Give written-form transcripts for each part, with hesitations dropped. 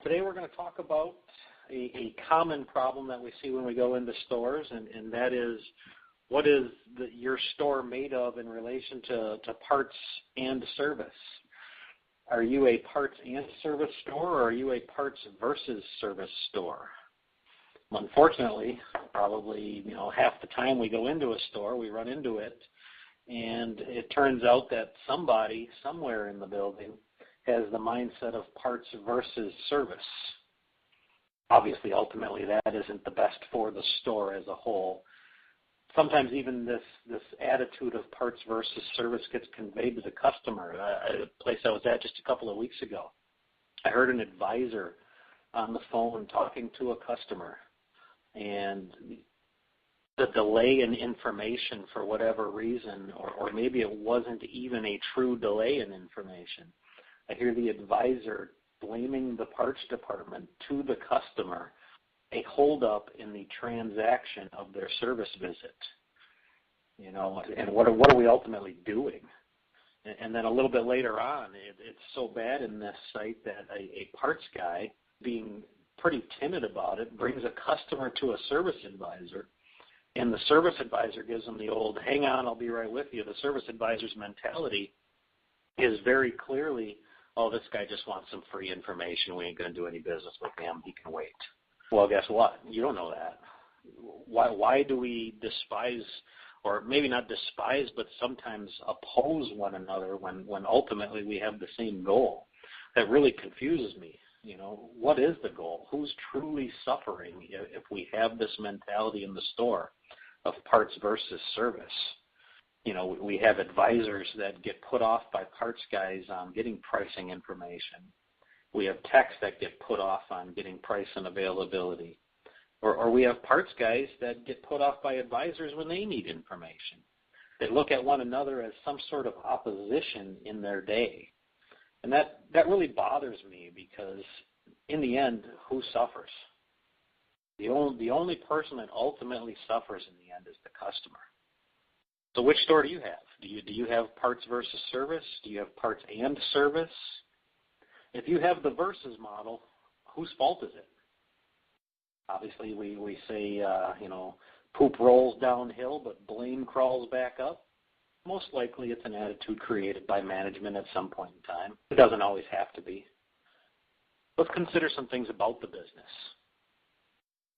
Today we're going to talk about a common problem that we see when we go into stores, and that is, what is your store made of in relation to parts and service? Are you a parts and service store, or are you a parts versus service store? Unfortunately, probably half the time we go into a store, we run into it, and it turns out that somebody somewhere in the building has the mindset of parts versus service. Obviously, ultimately, that isn't the best for the store as a whole. Sometimes even this attitude of parts versus service gets conveyed to the customer. At a place I was at just a couple of weeks ago, I heard an advisor on the phone talking to a customer, and the delay in information for whatever reason, or maybe it wasn't even a true delay in information. I hear the advisor blaming the parts department to the customer a holdup in the transaction of their service visit. And what are we ultimately doing? And then a little bit later on, it's so bad in this site that a parts guy, being pretty timid about it, brings a customer to a service advisor, and the service advisor gives them the old, hang on, I'll be right with you. The service advisor's mentality is very clearly, oh, this guy just wants some free information. We ain't going to do any business with him. He can wait. Well, guess what? You don't know that. Why do we despise, or maybe not despise, but sometimes oppose one another when ultimately we have the same goal? That really confuses me. What is the goal? Who's truly suffering if we have this mentality in the store of parts versus service? We have advisors that get put off by parts guys on getting pricing information. We have techs that get put off on getting price and availability. Or we have parts guys that get put off by advisors when they need information. They look at one another as some sort of opposition in their day. And that really bothers me, because in the end, who suffers? The only person that ultimately suffers in the end is the customer. So which store do you have? Do you have parts versus service? Do you have parts and service? If you have the versus model, whose fault is it? Obviously, we say, poop rolls downhill, but blame crawls back up. Most likely it's an attitude created by management at some point in time. It doesn't always have to be. Let's consider some things about the business.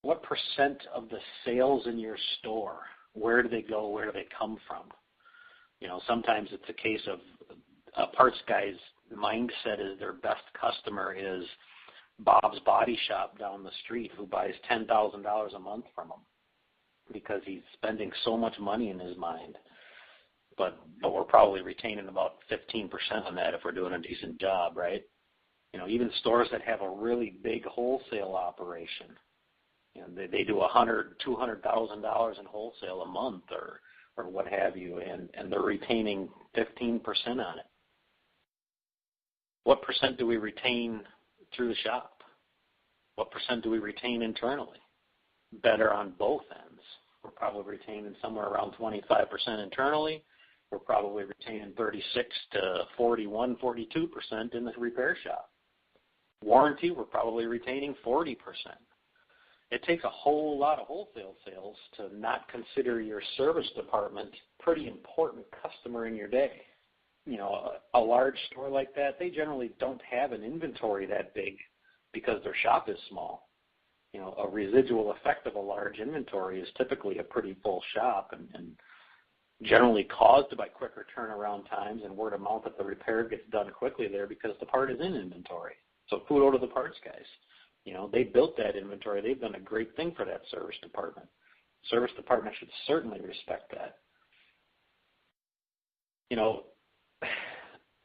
What percent of the sales in your store, where do they go? Where do they come from? Sometimes it's a case of a parts guy's mindset is their best customer is Bob's Body Shop down the street, who buys $10,000 a month from them because he's spending so much money in his mind. But we're probably retaining about 15% on that if we're doing a decent job, right? Even stores that have a really big wholesale operation, they do $100,000, $200,000 in wholesale a month or what have you, and they're retaining 15% on it. What percent do we retain through the shop? What percent do we retain internally? Better on both ends. We're probably retaining somewhere around 25% internally. We're probably retaining 36 to 41, 42% in the repair shop. Warranty, we're probably retaining 40%. It takes a whole lot of wholesale sales to not consider your service department a pretty important customer in your day. A large store like that, they generally don't have an inventory that big because their shop is small. A residual effect of a large inventory is typically a pretty full shop, and generally caused by quicker turnaround times and word of mouth that the repair gets done quickly there because the part is in inventory. So kudos to the parts guys. They built that inventory. They've done a great thing for that service department. Service department should certainly respect that.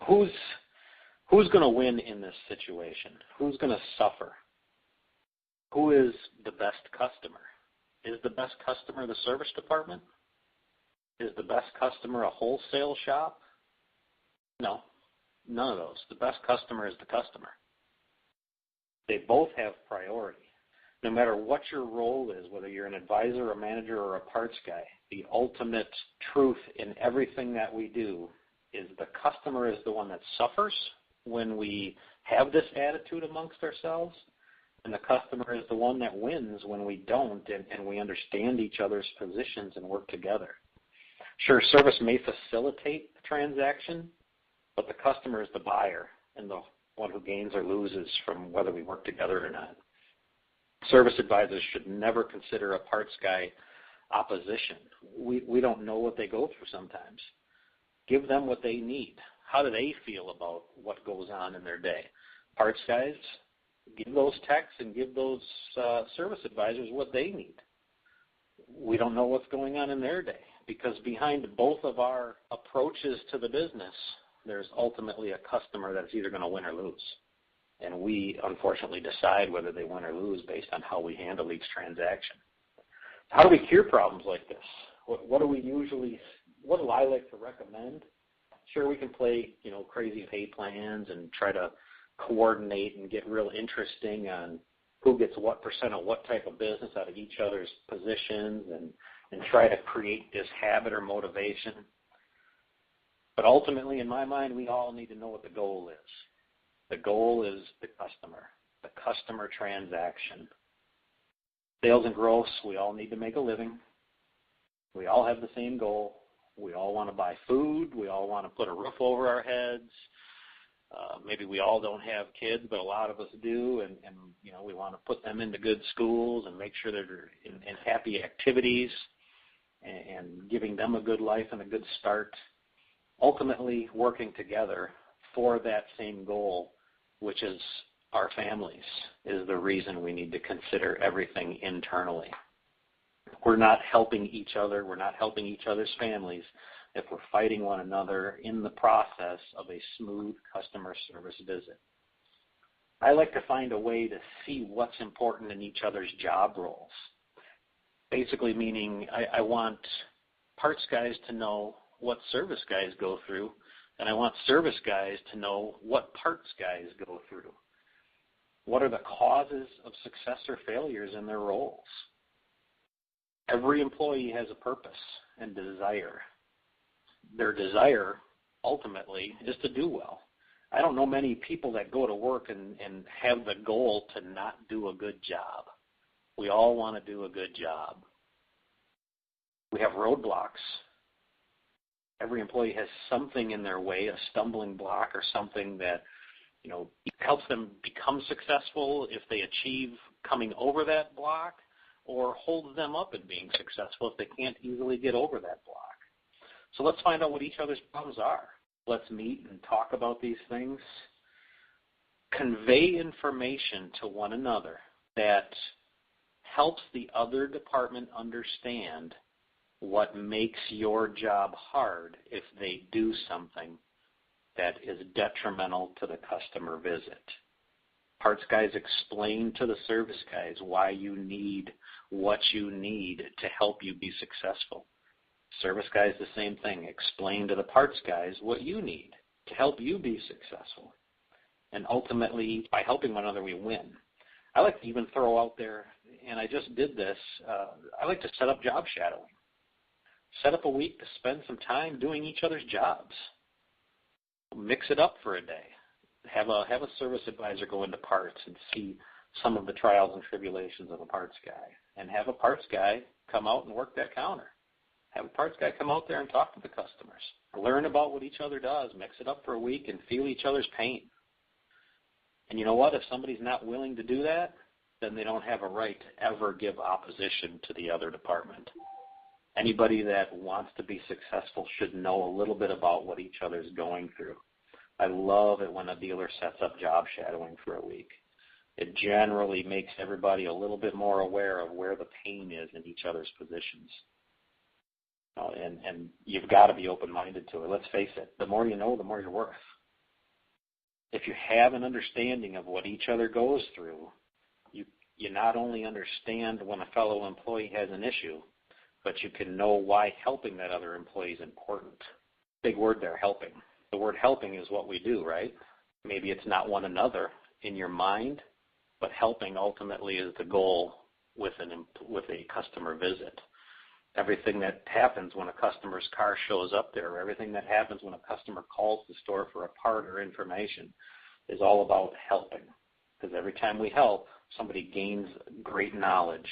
Who's going to win in this situation? Who's going to suffer? Who is the best customer? Is the best customer the service department? Is the best customer a wholesale shop? No, none of those. The best customer is the customer. They both have priority. No matter what your role is, whether you're an advisor, a manager, or a parts guy, the ultimate truth in everything that we do is the customer is the one that suffers when we have this attitude amongst ourselves, And the customer is the one that wins when we don't and we understand each other's positions and work together. Sure, service may facilitate the transaction, but the customer is the buyer and the one who gains or loses from whether we work together or not. Service advisors should never consider a parts guy opposition. We don't know what they go through sometimes. Give them what they need. How do they feel about what goes on in their day? Parts guys, give those techs and give those service advisors what they need. We don't know what's going on in their day because behind both of our approaches to the business, there's ultimately a customer that's either going to win or lose. And we, unfortunately, decide whether they win or lose based on how we handle each transaction. How do we cure problems like this? What do I like to recommend? Sure, we can play, crazy pay plans and try to coordinate and get real interesting on who gets what percent of what type of business out of each other's positions and try to create this habit or motivation. But ultimately, in my mind, we all need to know what the goal is. The goal is the customer transaction. Sales and growth, we all need to make a living. We all have the same goal. We all want to buy food. We all want to put a roof over our heads. Maybe we all don't have kids, but a lot of us do, and we want to put them into good schools and make sure they're in happy activities and giving them a good life and a good start. Ultimately, working together for that same goal, which is our families, is the reason we need to consider everything internally. We're not helping each other. We're not helping each other's families if we're fighting one another in the process of a smooth customer service visit. I like to find a way to see what's important in each other's job roles. Basically meaning I want parts guys to know what service guys go through, and I want service guys to know what parts guys go through. What are the causes of success or failures in their roles? Every employee has a purpose and desire. Their desire, ultimately, is to do well. I don't know many people that go to work and have the goal to not do a good job. We all want to do a good job. We have roadblocks. Every employee has something in their way, a stumbling block or something that helps them become successful if they achieve coming over that block, or holds them up in being successful if they can't easily get over that block. So let's find out what each other's problems are. Let's meet and talk about these things. Convey information to one another that helps the other department understand what makes your job hard if they do something that is detrimental to the customer visit. Parts guys explain to the service guys why you need what you need to help you be successful. Service guys, the same thing. Explain to the parts guys what you need to help you be successful. And ultimately, by helping one another, we win. I like to even throw out there, and I just did this, I like to set up job shadowing. Set up a week to spend some time doing each other's jobs. Mix it up for a day. Have a service advisor go into parts and see some of the trials and tribulations of a parts guy. And have a parts guy come out and work that counter. Have a parts guy come out there and talk to the customers. Learn about what each other does. Mix it up for a week and feel each other's pain. And you know what? If somebody's not willing to do that, then they don't have a right to ever give opposition to the other department. Anybody that wants to be successful should know a little bit about what each other's going through. I love it when a dealer sets up job shadowing for a week. It generally makes everybody a little bit more aware of where the pain is in each other's positions. And you've got to be open-minded to it. Let's face it, the more you know, the more you're worth. If you have an understanding of what each other goes through, you not only understand when a fellow employee has an issue, but you can know why helping that other employee is important. Big word there, helping. The word helping is what we do, right? Maybe it's not one another in your mind, but helping ultimately is the goal with a customer visit. Everything that happens when a customer's car shows up there, or everything that happens when a customer calls the store for a part or information is all about helping. Because every time we help, somebody gains great knowledge.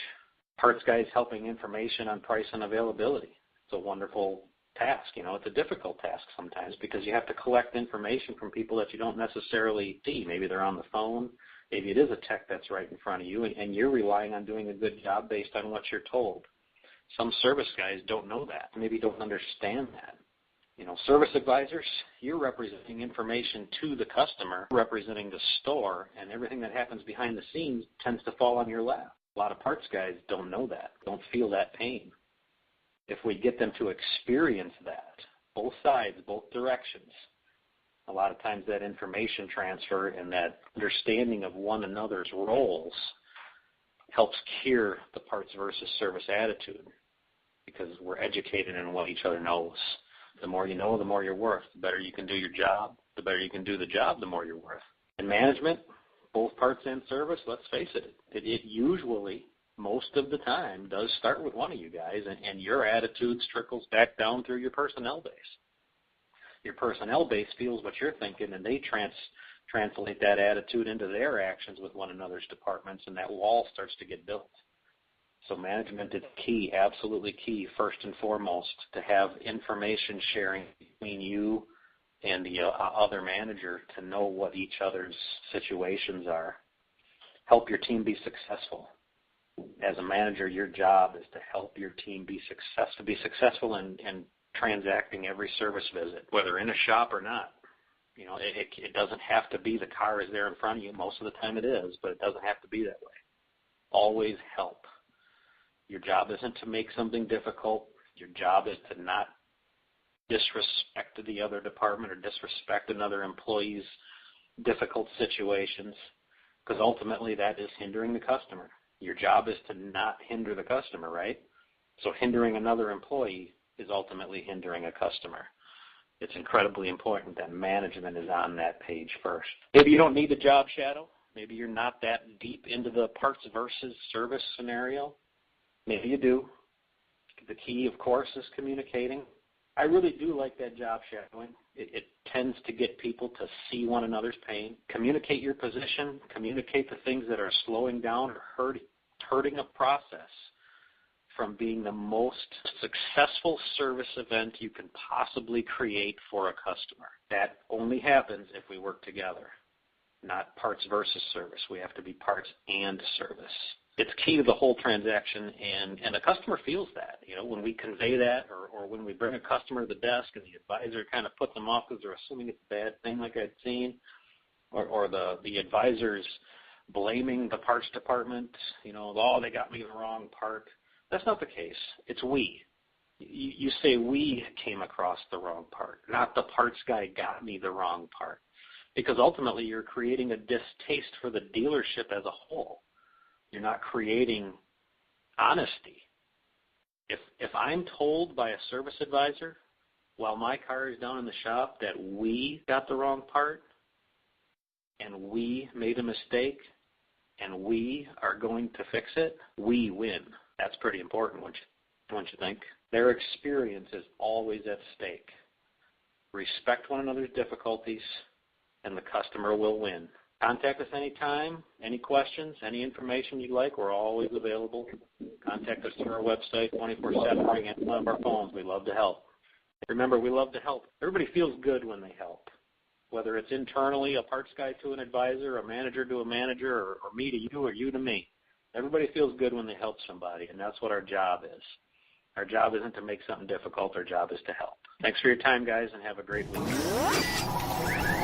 Parts guys helping information on price and availability. It's a wonderful task. It's a difficult task sometimes because you have to collect information from people that you don't necessarily see. Maybe they're on the phone. Maybe it is a tech that's right in front of you, and you're relying on doing a good job based on what you're told. Some service guys don't know that, maybe don't understand that. Service advisors, you're representing information to the customer, representing the store, and everything that happens behind the scenes tends to fall on your lap. A lot of parts guys don't know that, don't feel that pain. If we get them to experience that, both sides, both directions, a lot of times that information transfer and that understanding of one another's roles helps cure the parts versus service attitude because we're educated in what each other knows. The more you know, the more you're worth. The better you can do your job, the better you can do the job, the more you're worth. In management, both parts and service, let's face it, it usually, most of the time, does start with one of you guys, and your attitude trickles back down through your personnel base. Your personnel base feels what you're thinking, and they translate that attitude into their actions with one another's departments, and that wall starts to get built. So management is key, absolutely key, first and foremost, to have information sharing between you and the other manager to know what each other's situations are. Help your team be successful. As a manager, your job is to help your team be successful in transacting every service visit, whether in a shop or not. It doesn't have to be the car is there in front of you. Most of the time it is, but it doesn't have to be that way. Always help. Your job isn't to make something difficult. Your job is to not disrespect the other department or disrespect another employee's difficult situations, because ultimately that is hindering the customer. Your job is to not hinder the customer, right? So hindering another employee is ultimately hindering a customer. It's incredibly important that management is on that page first. Maybe you don't need a job shadow. Maybe you're not that deep into the parts versus service scenario. Maybe you do. The key, of course, is communicating. I really do like that job shadowing. It tends to get people to see one another's pain. Communicate your position. Communicate the things that are slowing down or hurting a process from being the most successful service event you can possibly create for a customer. That only happens if we work together, not parts versus service. We have to be parts and service. It's key to the whole transaction, and the customer feels that. When we convey that or when we bring a customer to the desk and the advisor kind of puts them off because they're assuming it's a bad thing like I'd seen, or the advisor's blaming the parts department, oh, they got me the wrong part. That's not the case. It's we. You say we came across the wrong part, not the parts guy got me the wrong part, because ultimately you're creating a distaste for the dealership as a whole. You're not creating honesty. If I'm told by a service advisor while my car is down in the shop that we got the wrong part and we made a mistake and we are going to fix it, we win. That's pretty important, don't you think? Their experience is always at stake. Respect one another's difficulties, and the customer will win. Contact us anytime, any questions, any information you'd like. We're always available. Contact us through our website 24/7 or against one of our phones. We love to help. Remember, we love to help. Everybody feels good when they help, whether it's internally, a parts guy to an advisor, a manager to a manager, or me to you or you to me. Everybody feels good when they help somebody, and that's what our job is. Our job isn't to make something difficult. Our job is to help. Thanks for your time, guys, and have a great week.